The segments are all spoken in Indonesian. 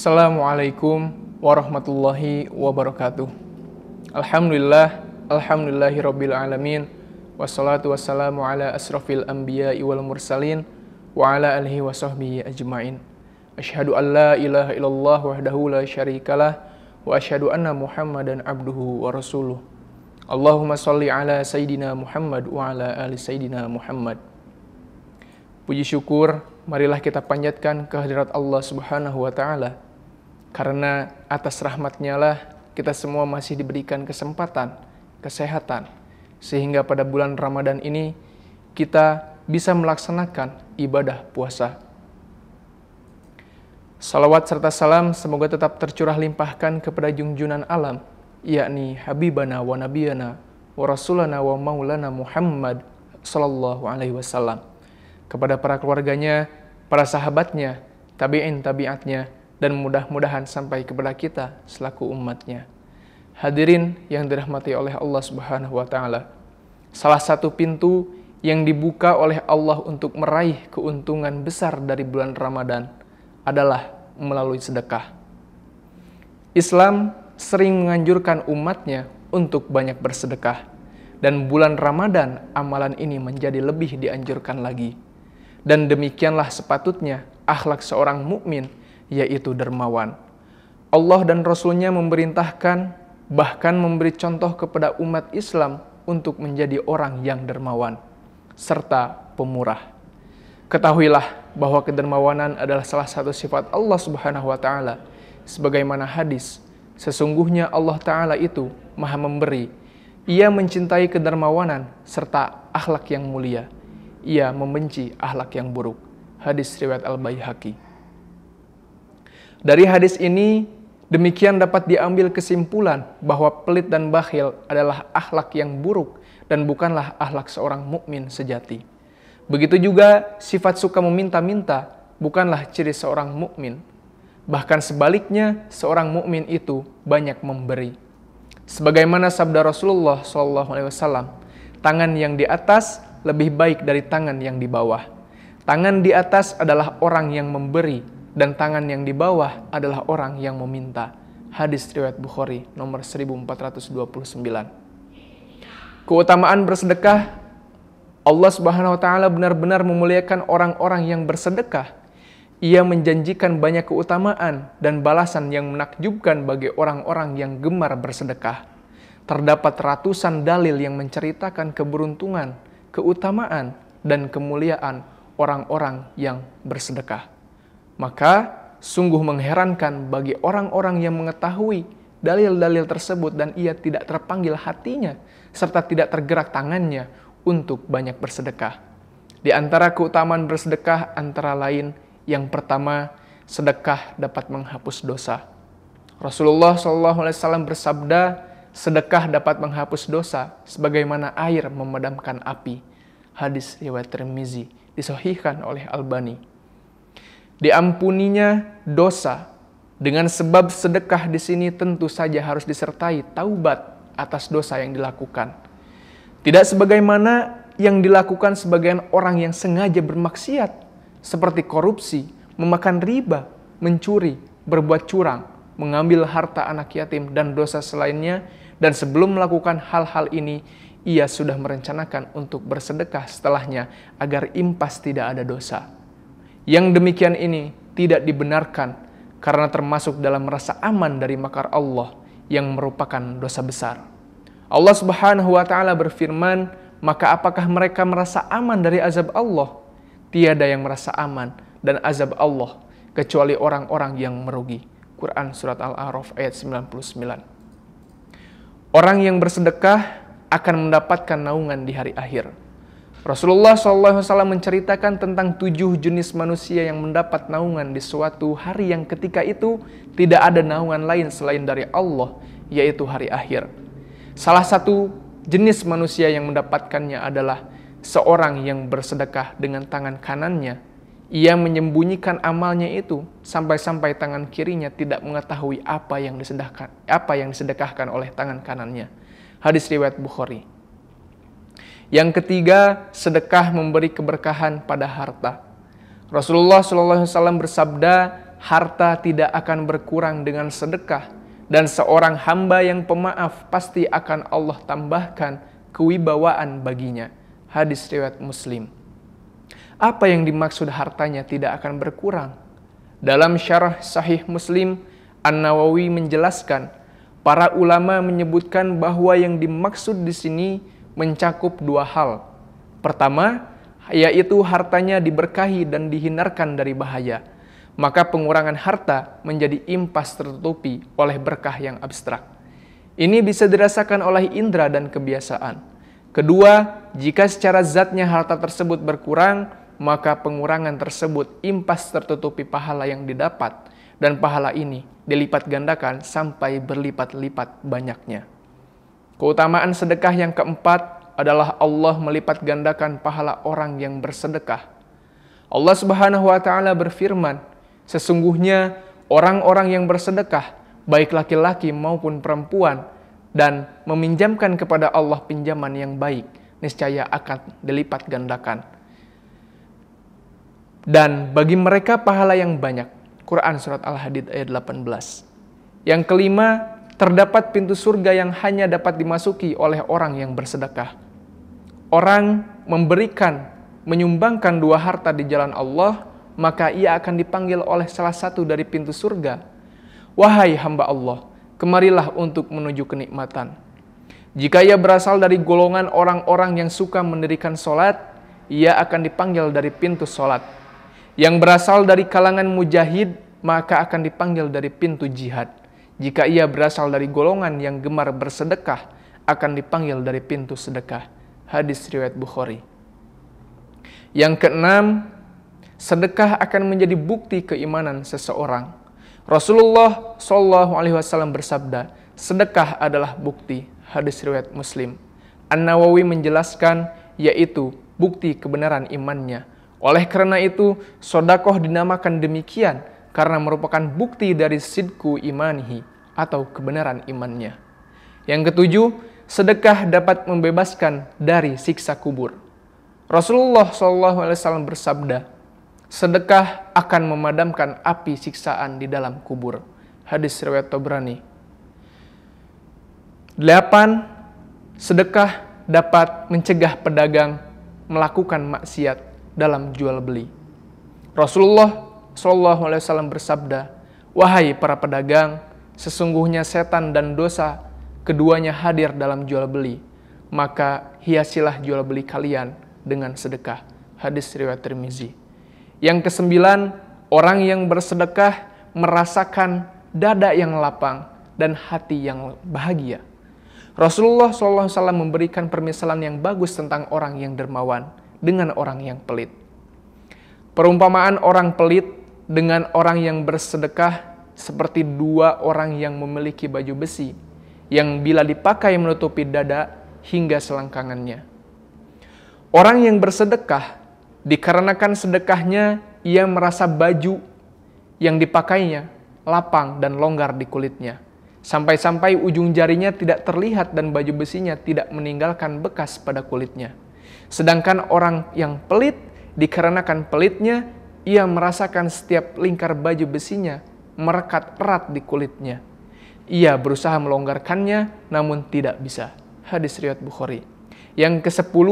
Assalamualaikum warahmatullahi wabarakatuh. Alhamdulillahirabbil alamin. Wassalatu wassalamu ala asrafil anbiya'i wal mursalin wa ala alihi wa sahbihi ajmain. Asyhadu an la ilaha illallah wahdahu la syarikalah wa asyhadu anna Muhammadan abduhu wa rasuluh. Allahumma shalli ala sayyidina Muhammad wa ala ali sayyidina Muhammad. Puji syukur marilah kita panjatkan kehadirat Allah Subhanahu wa taala. Karena atas rahmat-Nya lah kita semua masih diberikan kesempatan, kesehatan, sehingga pada bulan Ramadan ini kita bisa melaksanakan ibadah puasa. Salawat serta salam semoga tetap tercurah limpahkan kepada junjungan alam, yakni Habibana wa Nabiyana wa Rasulana wa Maulana Muhammad sallallahu alaihi wasallam, kepada para keluarganya, para sahabatnya, tabi'in tabi'atnya, dan mudah-mudahan sampai kepada kita selaku umatnya. Hadirin yang dirahmati oleh Allah Subhanahu wa taala. Salah satu pintu yang dibuka oleh Allah untuk meraih keuntungan besar dari bulan Ramadan adalah melalui sedekah. Islam sering menganjurkan umatnya untuk banyak bersedekah, dan bulan Ramadan amalan ini menjadi lebih dianjurkan lagi. Dan demikianlah sepatutnya akhlak seorang mukmin, yaitu dermawan. Allah dan Rasul-Nya memerintahkan, bahkan memberi contoh kepada umat Islam untuk menjadi orang yang dermawan, serta pemurah. Ketahuilah bahwa kedermawanan adalah salah satu sifat Allah Subhanahu wa taala. Sebagaimana hadis, sesungguhnya Allah Ta'ala itu maha memberi. Ia mencintai kedermawanan serta akhlak yang mulia. Ia membenci akhlak yang buruk. Hadis riwayat Al-Baihaqi. Dari hadis ini, demikian dapat diambil kesimpulan bahwa pelit dan bakhil adalah akhlak yang buruk dan bukanlah akhlak seorang mukmin sejati. Begitu juga sifat suka meminta-minta bukanlah ciri seorang mukmin. Bahkan sebaliknya, seorang mukmin itu banyak memberi. Sebagaimana sabda Rasulullah SAW, tangan yang di atas lebih baik dari tangan yang di bawah. Tangan di atas adalah orang yang memberi, dan tangan yang di bawah adalah orang yang meminta. Hadis riwayat Bukhari nomor 1429. Keutamaan bersedekah, Allah Subhanahu wa taala benar-benar memuliakan orang-orang yang bersedekah. Ia menjanjikan banyak keutamaan dan balasan yang menakjubkan bagi orang-orang yang gemar bersedekah. Terdapat ratusan dalil yang menceritakan keberuntungan, keutamaan, dan kemuliaan orang-orang yang bersedekah. Maka sungguh mengherankan bagi orang-orang yang mengetahui dalil-dalil tersebut dan ia tidak terpanggil hatinya serta tidak tergerak tangannya untuk banyak bersedekah. Di antara keutamaan bersedekah antara lain, yang pertama, sedekah dapat menghapus dosa. Rasulullah SAW bersabda, sedekah dapat menghapus dosa sebagaimana air memadamkan api. Hadis riwayat Tirmizi, disahihkan oleh Albani. Diampuninya dosa. Dengan sebab sedekah di sini tentu saja harus disertai taubat atas dosa yang dilakukan. Tidak sebagaimana yang dilakukan sebagian orang yang sengaja bermaksiat, seperti korupsi, memakan riba, mencuri, berbuat curang, mengambil harta anak yatim, dan dosa selainnya. Dan sebelum melakukan hal-hal ini, ia sudah merencanakan untuk bersedekah setelahnya agar impas tidak ada dosa. Yang demikian ini tidak dibenarkan karena termasuk dalam rasa aman dari makar Allah yang merupakan dosa besar. Allah Subhanahu wa taala berfirman, maka apakah mereka merasa aman dari azab Allah? Tiada yang merasa aman dan azab Allah kecuali orang-orang yang merugi. Quran surat Al-A'raf ayat 99. Orang yang bersedekah akan mendapatkan naungan di hari akhir. Rasulullah SAW menceritakan tentang 7 jenis manusia yang mendapat naungan di suatu hari yang ketika itu tidak ada naungan lain selain dari Allah, yaitu hari akhir. Salah satu jenis manusia yang mendapatkannya adalah seorang yang bersedekah dengan tangan kanannya. Ia menyembunyikan amalnya itu sampai-sampai tangan kirinya tidak mengetahui apa yang disedekahkan oleh tangan kanannya. Hadis riwayat Bukhari. Yang ketiga, sedekah memberi keberkahan pada harta. Rasulullah SAW bersabda, harta tidak akan berkurang dengan sedekah, dan seorang hamba yang pemaaf pasti akan Allah tambahkan kewibawaan baginya. Hadis riwayat Muslim. Apa yang dimaksud hartanya tidak akan berkurang? Dalam syarah Sahih Muslim, An-Nawawi menjelaskan, para ulama menyebutkan bahwa yang dimaksud di sini mencakup dua hal. Pertama, yaitu hartanya diberkahi dan dihindarkan dari bahaya. Maka pengurangan harta menjadi impas tertutupi oleh berkah yang abstrak. Ini bisa dirasakan oleh indera dan kebiasaan. Kedua, jika secara zatnya harta tersebut berkurang, maka pengurangan tersebut impas tertutupi pahala yang didapat, dan pahala ini dilipat gandakan sampai berlipat-lipat banyaknya. Keutamaan sedekah yang keempat adalah Allah melipat gandakan pahala orang yang bersedekah. Allah Subhanahu wa taala berfirman, sesungguhnya orang-orang yang bersedekah, baik laki-laki maupun perempuan, dan meminjamkan kepada Allah pinjaman yang baik, niscaya akan dilipat gandakan. Dan bagi mereka pahala yang banyak. Quran Surat Al-Hadid ayat 18. Yang kelima, terdapat pintu surga yang hanya dapat dimasuki oleh orang yang bersedekah. Orang memberikan, menyumbangkan dua harta di jalan Allah, maka ia akan dipanggil oleh salah satu dari pintu surga. Wahai hamba Allah, kemarilah untuk menuju kenikmatan. Jika ia berasal dari golongan orang-orang yang suka mendirikan sholat, ia akan dipanggil dari pintu sholat. Yang berasal dari kalangan mujahid, maka akan dipanggil dari pintu jihad. Jika ia berasal dari golongan yang gemar bersedekah, akan dipanggil dari pintu sedekah. Hadis riwayat Bukhari. Yang keenam, sedekah akan menjadi bukti keimanan seseorang. Rasulullah SAW bersabda, sedekah adalah bukti. Hadis riwayat Muslim. An-Nawawi menjelaskan, yaitu bukti kebenaran imannya. Oleh karena itu, sodakoh dinamakan demikian karena merupakan bukti dari sidku imanihi atau kebenaran imannya. Yang ketujuh, sedekah dapat membebaskan dari siksa kubur. Rasulullah SAW bersabda, sedekah akan memadamkan api siksaan di dalam kubur. Hadis riwayat Tabrani. 8. Sedekah dapat mencegah pedagang melakukan maksiat dalam jual beli. Rasulullah SAW bersabda, wahai para pedagang, sesungguhnya setan dan dosa keduanya hadir dalam jual beli, maka hiasilah jual beli kalian dengan sedekah. Hadis riwayat Tirmizi. Yang kesembilan, orang yang bersedekah merasakan dada yang lapang dan hati yang bahagia. Rasulullah SAW memberikan permisalan yang bagus tentang orang yang dermawan dengan orang yang pelit. Perumpamaan orang pelit dengan orang yang bersedekah seperti dua orang yang memiliki baju besi yang bila dipakai menutupi dada hingga selangkangannya. Orang yang bersedekah, dikarenakan sedekahnya ia merasa baju yang dipakainya lapang dan longgar di kulitnya, sampai-sampai ujung jarinya tidak terlihat dan baju besinya tidak meninggalkan bekas pada kulitnya. Sedangkan orang yang pelit, dikarenakan pelitnya, ia merasakan setiap lingkar baju besinya merekat erat di kulitnya. Ia berusaha melonggarkannya, namun tidak bisa. Hadis riwayat Bukhari. Yang ke-10,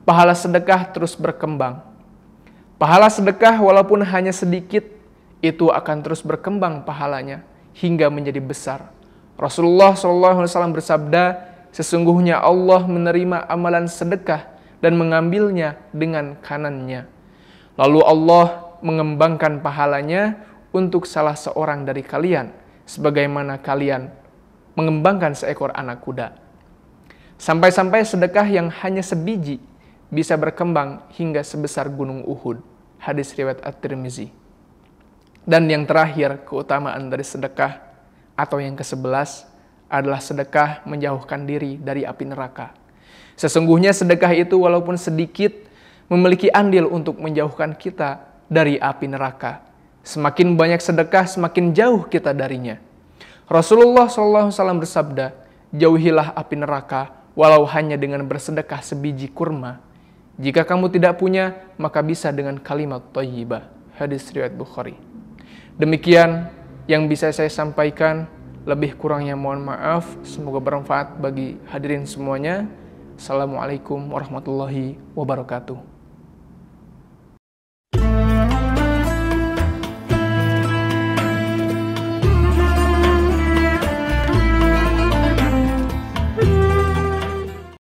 pahala sedekah terus berkembang. Pahala sedekah walaupun hanya sedikit, itu akan terus berkembang pahalanya hingga menjadi besar. Rasulullah SAW bersabda, sesungguhnya Allah menerima amalan sedekah dan mengambilnya dengan kanannya. Lalu Allah mengembangkan pahalanya untuk salah seorang dari kalian, sebagaimana kalian mengembangkan seekor anak kuda. Sampai-sampai sedekah yang hanya sebiji bisa berkembang hingga sebesar gunung Uhud. Hadis riwayat At-Tirmizi. Dan yang terakhir, keutamaan dari sedekah atau yang ke-11 adalah sedekah menjauhkan diri dari api neraka. Sesungguhnya sedekah itu walaupun sedikit memiliki andil untuk menjauhkan kita dari api neraka. Semakin banyak sedekah, semakin jauh kita darinya. Rasulullah SAW bersabda, jauhilah api neraka walau hanya dengan bersedekah sebiji kurma. Jika kamu tidak punya, maka bisa dengan kalimat thayyibah. Hadis riwayat Bukhari. Demikian yang bisa saya sampaikan, lebih kurangnya mohon maaf. Semoga bermanfaat bagi hadirin semuanya. Assalamualaikum warahmatullahi wabarakatuh.